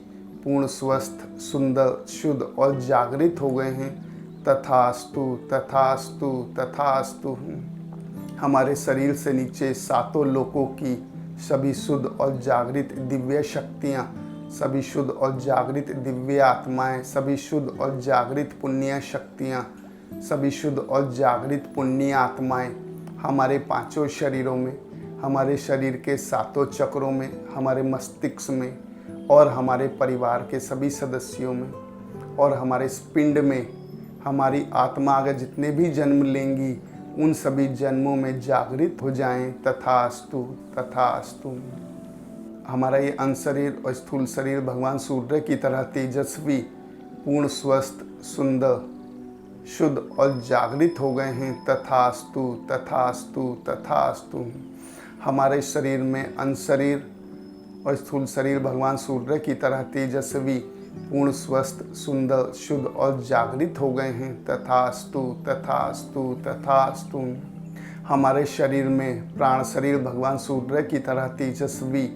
पूर्ण स्वस्थ, सुंदर, शुद्ध और जागृत हो गए हैं। तथास्तु तथास्तु तथास्तु। हमारे शरीर से नीचे सातों लोकों की सभी शुद्ध और जागृत दिव्य शक्तियाँ, सभी शुद्ध और जागृत दिव्य आत्माएं, सभी शुद्ध और जागृत पुण्य शक्तियाँ, सभी शुद्ध और जागृत पुण्य आत्माएं हमारे पांचों शरीरों में, हमारे शरीर के सातों चक्रों में, हमारे मस्तिष्क में और हमारे परिवार के सभी सदस्यों में और हमारे इस पिंड में, हमारी आत्मा अगर जितने भी जन्म लेंगी उन सभी जन्मों में जागृत हो जाएं। तथास्तु तथास्तु। हमारा ये अंश शरीर और स्थूल शरीर भगवान सूर्य की तरह तेजस्वी, पूर्ण स्वस्थ, सुंदर, शुद्ध और जागृत हो गए हैं। तथास्तु तथास्तु तथास्तु। हमारे शरीर में अंश शरीर और स्थूल शरीर भगवान सूर्य की तरह तेजस्वी, पूर्ण स्वस्थ, सुंदर, शुद्ध और जागृत हो गए हैं। तथास्तु तथास्तु तथास्तु। हमारे शरीर में प्राण शरीर भगवान सूर्य की तरह तेजस्वी,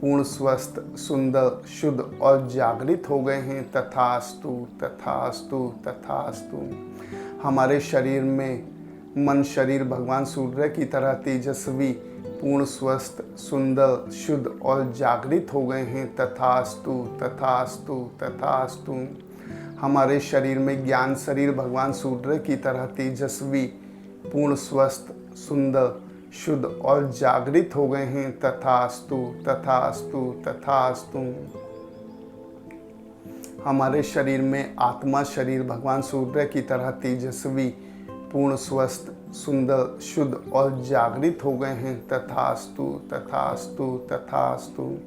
पूर्ण स्वस्थ, सुंदर, शुद्ध और जागृत हो गए हैं। तथास्तु तथास्तु तथास्तु। हमारे शरीर में मन शरीर भगवान सूर्य की तरह तेजस्वी, पूर्ण स्वस्थ, सुंदर, शुद्ध और जागृत हो गए हैं। तथास्तु तथास्तु तथास्तु। हमारे शरीर में ज्ञान शरीर भगवान सूर्य की तरह तेजस्वी, पूर्ण स्वस्थ, सुंदर, शुद्ध और जागृत हो गए हैं। तथास्तु तथास्तु तथास्तु। हमारे शरीर में आत्मा शरीर भगवान सूर्य की तरह तेजस्वी, पूर्ण स्वस्थ, सुंदर, शुद्ध और जागृत हो गए हैं। तथास्तु तथास्तु तथास्तु।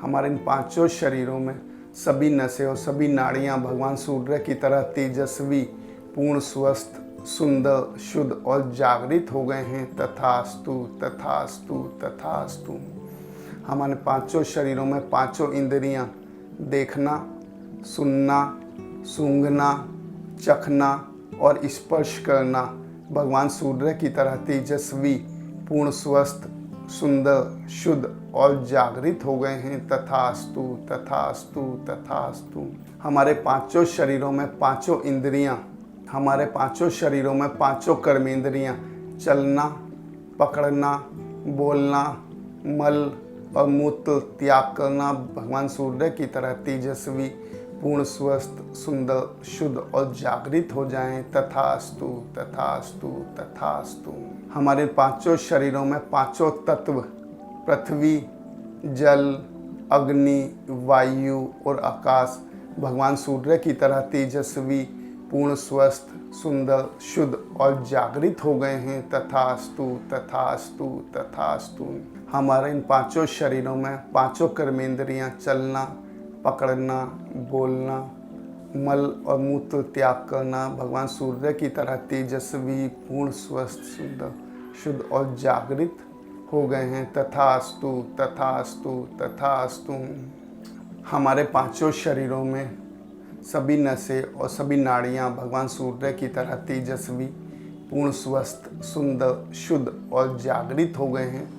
हमारे इन पांचों शरीरों में सभी नसें और सभी नाड़ियां भगवान सूर्य की तरह तेजस्वी, पूर्ण स्वस्थ, सुंदर, शुद्ध और जागृत हो गए हैं। तथास्तु तथास्तु तथास्तु। हमारे पांचों शरीरों में पांचों इंद्रियां देखना, सुनना, सूंघना, चखना और स्पर्श करना भगवान सूर्य की तरह तेजस्वी, पूर्ण स्वस्थ, सुंदर, शुद्ध और जागृत हो गए हैं। तथास्तु तथास्तु तथास्तु। हमारे पांचों शरीरों में पांचों इंद्रियां, हमारे पांचों शरीरों में पांचों कर्मेंद्रियां चलना, पकड़ना, बोलना, मल और मूत्र त्याग करना भगवान सूर्य की तरह तेजस्वी, पूर्ण स्वस्थ, सुंदर, शुद्ध और जागृत हो जाएं। तथास्तु तथास्तु तथास्तु। हमारे पांचों शरीरों में पांचों तत्व पृथ्वी, जल, अग्नि, वायु और आकाश भगवान सूर्य की तरह तेजस्वी, पूर्ण स्वस्थ, सुंदर, शुद्ध और जागृत हो गए हैं। तथास्तु तथास्तु तथास्तु। हमारे इन पांचों शरीरों में पांचों कर्मेंद्रियां चलना, पकड़ना, बोलना, मल और मूत्र त्याग करना भगवान सूर्य की तरह तेजस्वी, पूर्ण स्वस्थ, सुंदर, शुद्ध और जागृत हो गए हैं। तथास्तु तथास्तु तथास्तु। हमारे पांचों शरीरों में सभी नसें और सभी नाड़ियां भगवान सूर्य की तरह तेजस्वी, पूर्ण स्वस्थ, सुंदर, शुद्ध और जागृत हो गए हैं।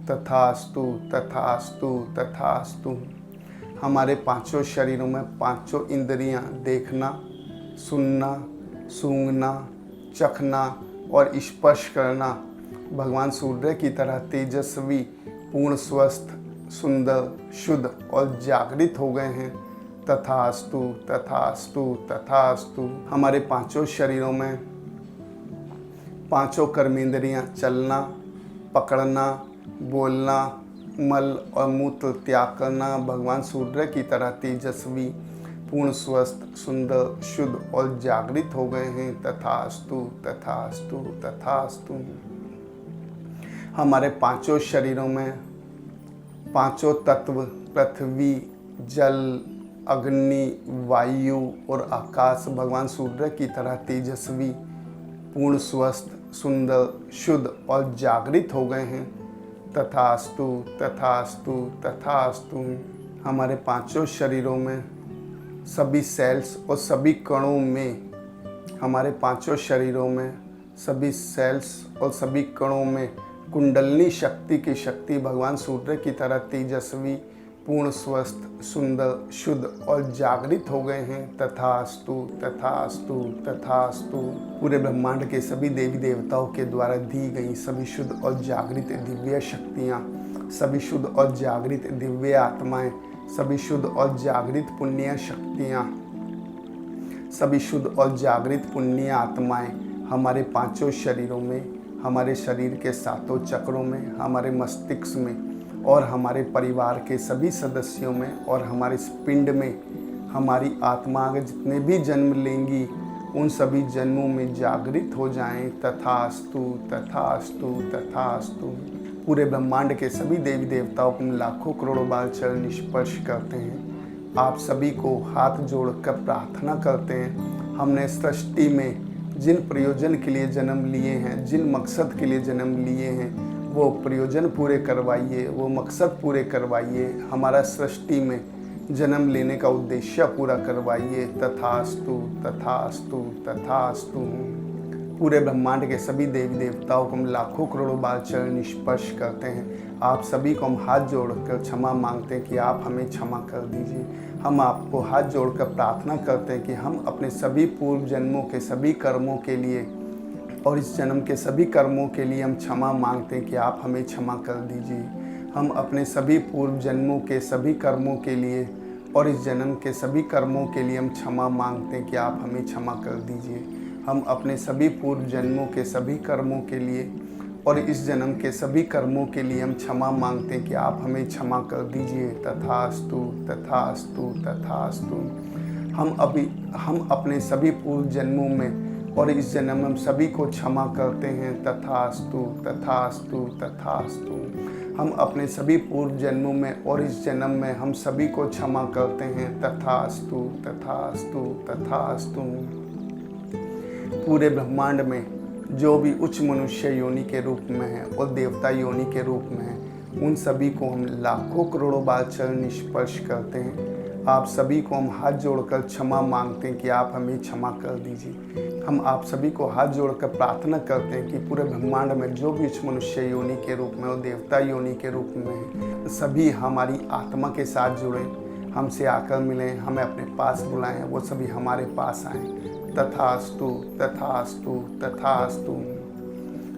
तथास्तु तथास्तु तथास्तु। हमारे पांचों शरीरों में पांचों इंद्रियां देखना, सुनना, सूंघना, चखना और स्पर्श करना भगवान सूर्य की तरह तेजस्वी, पूर्ण स्वस्थ, सुंदर, शुद्ध और जागृत हो गए हैं। तथास्तु तथास्तु तथास्तु। हमारे पांचों शरीरों में पांचों कर्मेंद्रियां चलना, पकड़ना, बोलना, मल और मूत्र त्याग करना भगवान सूर्य की तरह तेजस्वी, पूर्ण स्वस्थ, सुंदर, शुद्ध और जागृत हो गए हैं। तथास्तु तथास्तु तथास्तु। हमारे पांचों शरीरों में पांचों तत्व पृथ्वी, जल, अग्नि, वायु और आकाश भगवान सूर्य की तरह तेजस्वी, पूर्ण स्वस्थ, सुंदर, शुद्ध और जागृत हो गए हैं। तथास्तु तथास्तु तथास्तु। हमारे पांचों शरीरों में सभी सेल्स और सभी कणों में, हमारे पांचों शरीरों में सभी सेल्स और सभी कणों में कुंडलनी शक्ति की शक्ति भगवान सूर्य की तरह तेजस्वी, पूर्ण स्वस्थ, सुंदर, शुद्ध और जागृत हो गए हैं। तथास्तु, तथास्तु, तथास्तु। पूरे ब्रह्मांड के सभी देवी देवताओं के द्वारा दी गई सभी शुद्ध और जागृत दिव्य शक्तियाँ, सभी शुद्ध और जागृत दिव्य आत्माएं, सभी शुद्ध और जागृत पुण्य शक्तियाँ, सभी शुद्ध और जागृत पुण्य आत्माएं हमारे पांचों शरीरों में, हमारे शरीर के सातों चक्रों में, हमारे मस्तिष्क में और हमारे परिवार के सभी सदस्यों में और हमारे इस पिंड में, हमारी आत्मा आगे जितने भी जन्म लेंगी उन सभी जन्मों में जागृत हो जाएं। तथास्तु, तथास्तु, तथास्तु। पूरे ब्रह्मांड के सभी देवी देवताओं को लाखों करोड़ों बार चरण स्पर्श करते हैं। आप सभी को हाथ जोड़कर प्रार्थना करते हैं। हमने सृष्टि में जिन प्रयोजन के लिए जन्म लिए हैं, जिन मकसद के लिए जन्म लिए हैं, वो प्रयोजन पूरे करवाइए, वो मकसद पूरे करवाइए, हमारा सृष्टि में जन्म लेने का उद्देश्य पूरा करवाइए। तथास्तु, तथास्तु, तथास्तु। पूरे ब्रह्मांड के सभी देवी देवताओं को हम लाखों करोड़ों बार चरण स्पर्श करते हैं। आप सभी को हम हाथ जोड़कर क्षमा मांगते हैं कि आप हमें क्षमा कर दीजिए। हम आपको हाथ जोड़कर प्रार्थना करते हैं कि हम अपने सभी पूर्व जन्मों के सभी कर्मों के लिए और इस जन्म के सभी कर्मों के लिए हम क्षमा मांगते हैं कि आप हमें क्षमा कर दीजिए। हम अपने सभी पूर्व जन्मों के सभी कर्मों के लिए और इस जन्म के सभी कर्मों के लिए हम क्षमा मांगते हैं कि आप हमें क्षमा कर दीजिए। हम अपने सभी पूर्व जन्मों के सभी कर्मों के लिए और इस जन्म के सभी कर्मों के लिए हम क्षमा मांगते हैं कि आप हमें क्षमा कर दीजिए। तथास्तु, तथास्तु, तथास्तु। हम अपने सभी पूर्व जन्मों में और इस जन्म में हम सभी को क्षमा करते हैं। तथास्तु, तथास्तु, तथास्तु। हम अपने सभी पूर्व जन्मों में और इस जन्म में हम सभी को क्षमा करते हैं। तथास्तु, तथास्तु, तथास्तु। पूरे ब्रह्मांड में जो भी उच्च मनुष्य योनि के रूप में है और देवता योनि के रूप में है, उन सभी को हम लाखों करोड़ों बार चरण स्पर्श करते हैं। आप सभी को हम हाथ जोड़कर क्षमा मांगते हैं कि आप हमें क्षमा कर दीजिए। हम आप सभी को हाथ जोड़कर प्रार्थना करते हैं कि पूरे ब्रह्मांड में जो भी उच्च मनुष्य योनि के रूप में और देवता योनि के रूप में है, सभी हमारी आत्मा के साथ जुड़ें, हमसे आकर मिलें, हमें अपने पास बुलाएं, वो सभी हमारे पास आएँ। तथास्तु, तथास्तु, तथास्तु।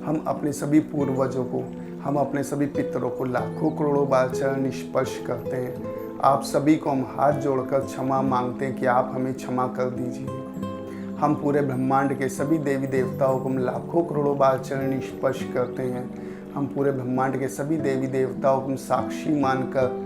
हम अपने सभी पूर्वजों को, हम अपने सभी पितरों को लाखों करोड़ों बार चरण स्पर्श करते हैं। आप सभी को हम हाथ जोड़कर क्षमा मांगते हैं कि आप हमें क्षमा कर दीजिए। हम पूरे ब्रह्मांड के सभी देवी देवताओं को हम लाखों करोड़ों बार चरण स्पर्श करते हैं। हम पूरे ब्रह्मांड के सभी देवी देवताओं को हम साक्षी मानकर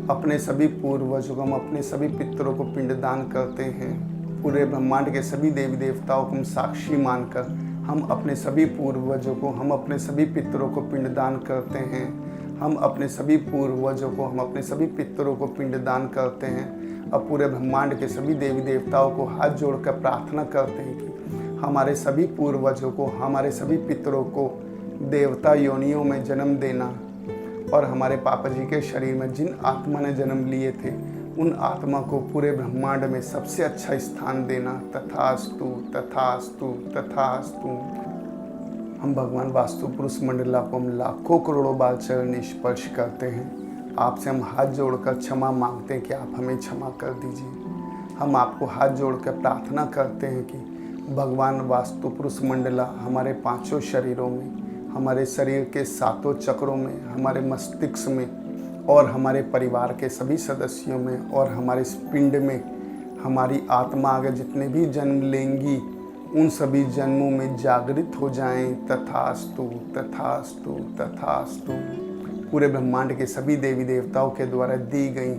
अपने सभी पूर्वजों को, हम अपने सभी पितरों को पिंडदान करते हैं। पूरे ब्रह्मांड के सभी देवी देवताओं को हम साक्षी मानकर हम अपने सभी पूर्वजों को, हम अपने सभी पितरों को पिंडदान करते हैं। हम अपने सभी पूर्वजों को, हम अपने सभी पितरों को पिंडदान करते हैं। अब पूरे ब्रह्मांड के सभी देवी देवताओं को हाथ जोड़कर प्रार्थना करते हैं कि हमारे सभी पूर्वजों को, हमारे सभी पितरों को देवता योनियों में जन्म देना और हमारे पापा जी के शरीर में जिन आत्मा ने जन्म लिए थे उन आत्मा को पूरे ब्रह्मांड में सबसे अच्छा स्थान देना। तथास्तु, तथास्तु, तथास्तु। हम भगवान वास्तु पुरुष मंडला को हम लाखों करोड़ों बार चरण स्पर्श करते हैं। आपसे हम हाथ जोड़कर क्षमा मांगते हैं कि आप हमें क्षमा कर दीजिए। हम आपको हाथ जोड़कर प्रार्थना करते हैं कि भगवान वास्तु पुरुष मंडला हमारे पांचों शरीरों में, हमारे शरीर के सातों चक्रों में, हमारे मस्तिष्क में और हमारे परिवार के सभी सदस्यों में और हमारे इस पिंड में हमारी आत्मा आगे जितने भी जन्म लेंगी उन सभी जन्मों में जागृत हो जाएं। तथास्तु, तथास्तु, तथास्तु। पूरे ब्रह्मांड के सभी देवी देवताओं के द्वारा दी गई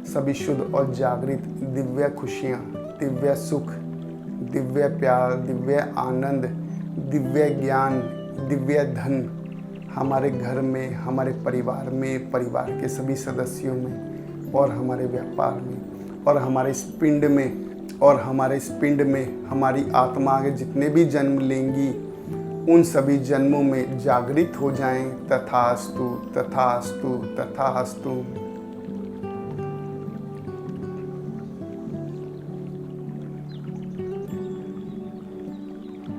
सभी शुद्ध और जागृत दिव्य खुशियाँ, दिव्य सुख, दिव्य प्यार, दिव्य आनंद, दिव्य ज्ञान, दिव्य धन हमारे घर में, हमारे परिवार में, परिवार के सभी सदस्यों में और हमारे व्यापार में और हमारे इस पिंड में और हमारे इस पिंड में हमारी आत्मा आगे जितने भी जन्म लेंगी उन सभी जन्मों में जागृत हो जाएं। तथास्तु, तथास्तु, तथास्तु।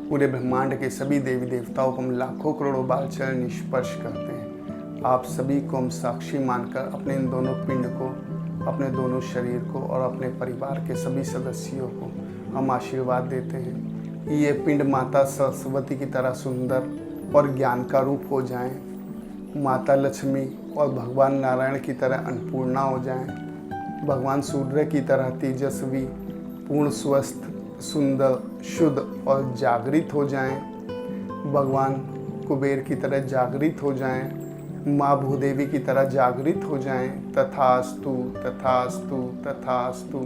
पूरे ब्रह्मांड के सभी देवी देवताओं को हम लाखों करोड़ों बार चरण स्पर्श करते हैं। आप सभी को हम साक्षी मानकर अपने इन दोनों पिंड को, अपने दोनों शरीर को और अपने परिवार के सभी सदस्यों को हम आशीर्वाद देते हैं कि ये पिंड माता सरस्वती की तरह सुंदर और ज्ञान का रूप हो जाएं, माता लक्ष्मी और भगवान नारायण की तरह अन्नपूर्णा हो जाएं, भगवान सूर्य की तरह तेजस्वी, पूर्ण स्वस्थ, सुंदर, शुद्ध और जागृत हो जाएं, भगवान कुबेर की तरह जागृत हो जाएं, माँ भूदेवी की तरह जागृत हो जाएं। तथास्तु तथास्तु तथास्तु।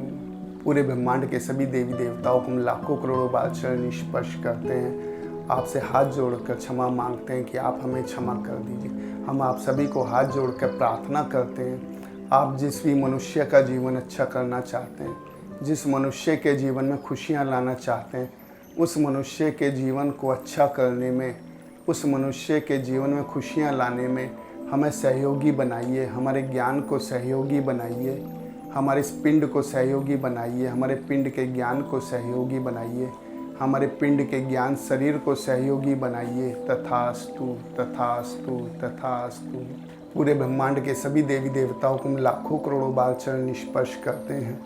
पूरे ब्रह्मांड के सभी देवी देवताओं को हम लाखों करोड़ों बार चरण स्पर्श करते हैं, आपसे हाथ जोड़कर क्षमा मांगते हैं कि आप हमें क्षमा कर दीजिए। हम आप सभी को हाथ जोड़कर प्रार्थना करते हैं, आप जिस भी मनुष्य का जीवन अच्छा करना चाहते हैं, जिस मनुष्य के जीवन में खुशियाँ लाना चाहते हैं, उस मनुष्य के जीवन को अच्छा करने में, उस मनुष्य के जीवन में खुशियाँ लाने में हमें सहयोगी बनाइए, हमारे ज्ञान को सहयोगी बनाइए, हमारे इस पिंड को सहयोगी बनाइए, हमारे पिंड के ज्ञान को सहयोगी बनाइए, हमारे पिंड के ज्ञान शरीर को सहयोगी बनाइए। तथास्तु तथास्तु तथास्तु। पूरे ब्रह्मांड के सभी देवी देवताओं को हम लाखों करोड़ों बार चरण स्पर्श करते हैं,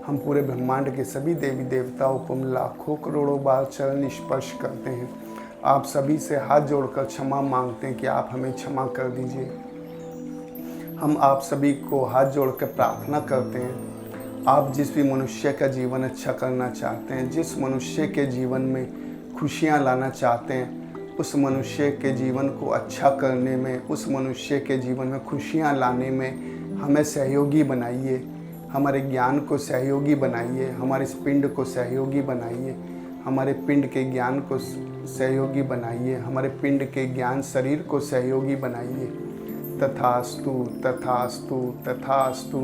हम पूरे ब्रह्मांड के सभी देवी देवताओं को हम लाखों करोड़ों बार चरण स्पर्श करते हैं, आप सभी से हाथ जोड़कर क्षमा मांगते हैं कि आप हमें क्षमा कर दीजिए। हम आप सभी को हाथ जोड़कर प्रार्थना करते हैं, आप जिस भी मनुष्य का जीवन अच्छा करना चाहते हैं, जिस मनुष्य के जीवन में खुशियाँ लाना चाहते हैं, उस मनुष्य के जीवन को अच्छा करने में, उस मनुष्य के जीवन में खुशियाँ लाने में हमें सहयोगी बनाइए, हमारे ज्ञान को सहयोगी बनाइए, हमारे इस पिंड को सहयोगी बनाइए, हमारे पिंड के ज्ञान को सहयोगी बनाइए, हमारे पिंड के ज्ञान शरीर को सहयोगी बनाइए। तथास्तु तथास्तु तथास्तु।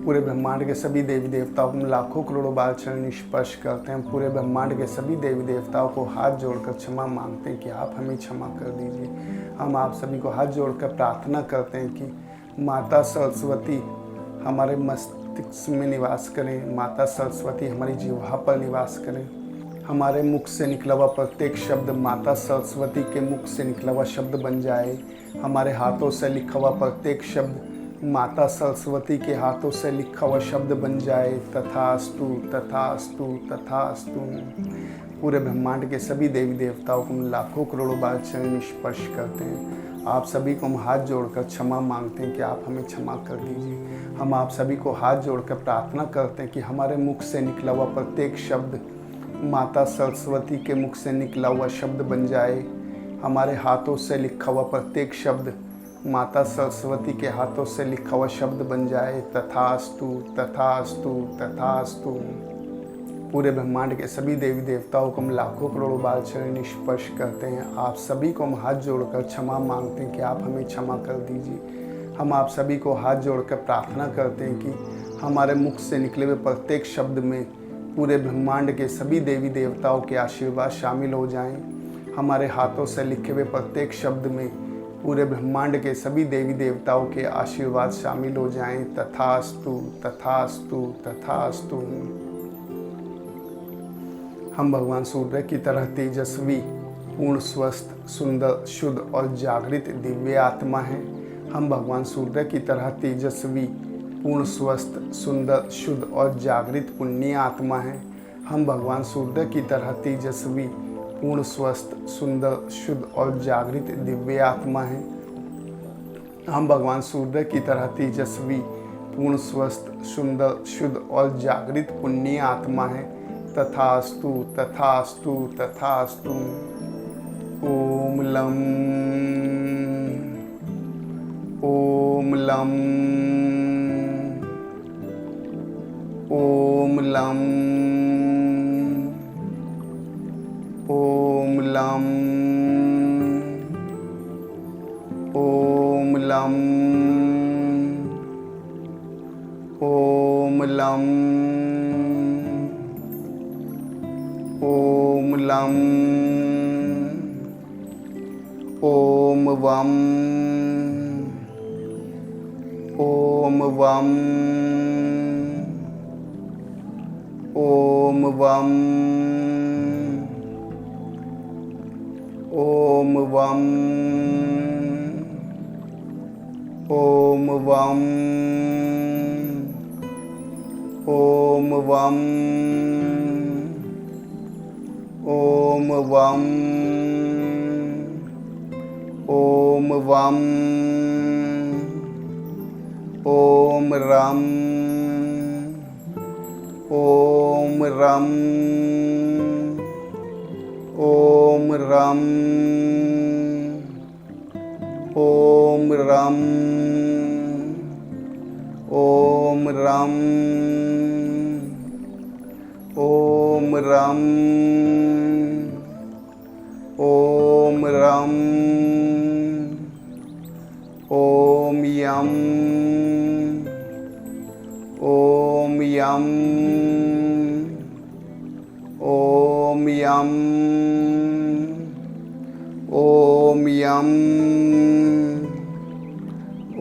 पूरे ब्रह्मांड के सभी देवी देवताओं को हम लाखों करोड़ों बार चरण स्पर्श करते हैं, पूरे ब्रह्मांड के सभी देवी देवताओं को हाथ जोड़कर क्षमा मांगते हैं कि आप हमें क्षमा कर दीजिए। हम आप सभी को हाथ जोड़कर प्रार्थना करते हैं कि माता सरस्वती हमारे मस्तिष्क में निवास करें, माता सरस्वती हमारी जिह्वा पर निवास करें, हमारे मुख से निकला हुआ प्रत्येक शब्द माता सरस्वती के मुख से निकला हुआ शब्द बन जाए, हमारे हाथों से लिखा हुआ प्रत्येक शब्द माता सरस्वती के हाथों से लिखा हुआ शब्द बन जाए। तथास्तु तथास्तु तथास्तु। पूरे ब्रह्मांड के सभी देवी देवताओं को हम लाखों करोड़ों बार चरण स्पर्श करते हैं, आप सभी को हम हाथ जोड़कर क्षमा मांगते हैं कि आप हमें क्षमा कर दीजिए। हम आप सभी को हाथ जोड़कर प्रार्थना करते हैं कि हमारे मुख से निकला हुआ प्रत्येक शब्द माता सरस्वती के मुख से निकला हुआ शब्द बन जाए, हमारे हाथों से लिखा हुआ प्रत्येक शब्द माता सरस्वती के हाथों से लिखा हुआ शब्द बन जाए। तथास्तु तथास्तु तथास्तु। पूरे ब्रह्मांड के सभी देवी देवताओं को हम लाखों करोड़ों बार चरण स्पर्श करते हैं, आप सभी को हम हाथ जोड़कर क्षमा मांगते हैं कि आप हमें क्षमा कर दीजिए। हम आप सभी को हाथ जोड़कर प्रार्थना करते हैं कि हमारे मुख से निकले हुए प्रत्येक शब्द में पूरे ब्रह्मांड के सभी देवी देवताओं के आशीर्वाद शामिल हो जाएं, हमारे हाथों से लिखे हुए प्रत्येक शब्द में पूरे ब्रह्मांड के सभी देवी देवताओं के आशीर्वाद शामिल हो जाएं। तथास्तु तथास्तु तथास्तु। हम भगवान सूर्य की तरह तेजस्वी, पूर्ण स्वस्थ, सुंदर, शुद्ध और जागृत दिव्य आत्मा हैं। हम भगवान सूर्य की तरह तेजस्वी, पूर्ण स्वस्थ, सुंदर, शुद्ध और जागृत पुण्य आत्मा हैं। हम भगवान सूर्य की तरह तेजस्वी, पूर्ण स्वस्थ, सुंदर, शुद्ध और जागृत दिव्य आत्मा हैं। हम भगवान सूर्य की तरह तेजस्वी, पूर्ण स्वस्थ, सुंदर, शुद्ध और जागृत पुण्य आत्मा हैं। तथास्तु तथास्तु तथास्तु। ओम लम ओम लम ओम लम ओम लम ओम लम ओम लम ओम लम ओम वम ओम वम ओम वम ओम वम ओम वम ओम वम ओम वम ओम वम ओम रम ओम रम ओम रम ओम रम ओम रम ओम रम ओम रम ओम यम ओम यम ओम यम ओम यम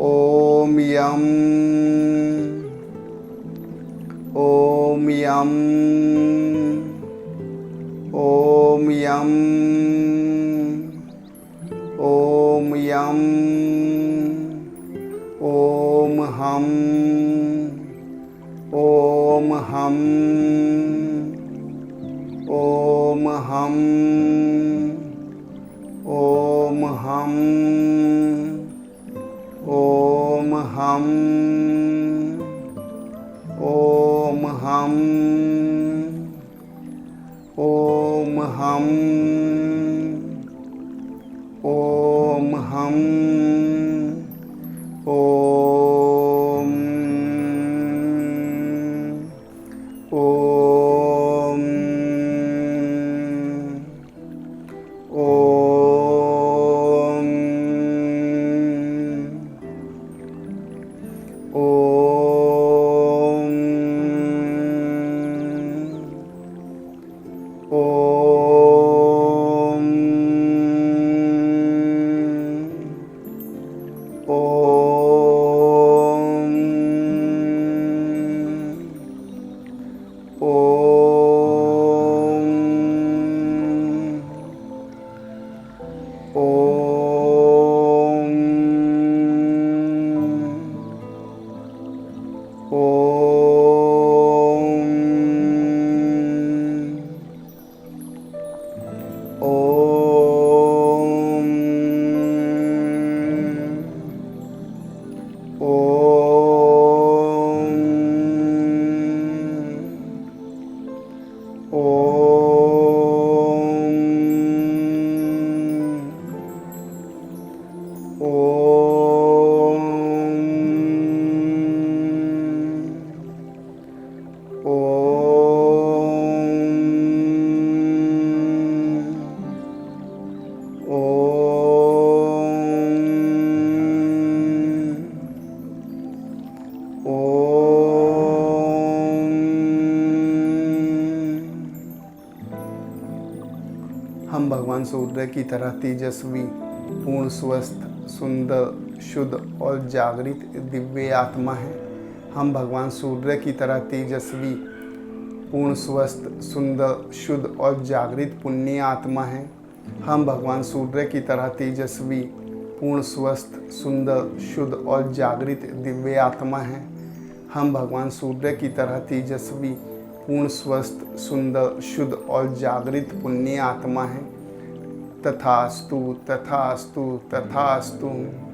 ओम यम ओम यम ओम यम ओम यम ओम हम ओम हम ओम हम ओम हम ओम हम ओम हम ओम हम ओम हम ओम ओम हम भगवान सूर्य की तरह तेजस्वी, पूर्ण, स्वस्थ, सुंदर, शुद्ध और जागृत दिव्य आत्मा हैं। हम भगवान सूर्य की तरह तेजस्वी, पूर्ण, स्वस्थ, सुंदर, शुद्ध और जागृत पुण्य आत्मा हैं। हम भगवान सूर्य की तरह तेजस्वी, पूर्ण, स्वस्थ, सुंदर, शुद्ध और जागृत दिव्य आत्मा हैं। हम भगवान सूर्य की तरह तेजस्वी, पूर्ण, स्वस्थ, सुंदर, शुद्ध और जागृत पुण्य आत्मा हैं। तथास्तु तथास्तु तथास्तु।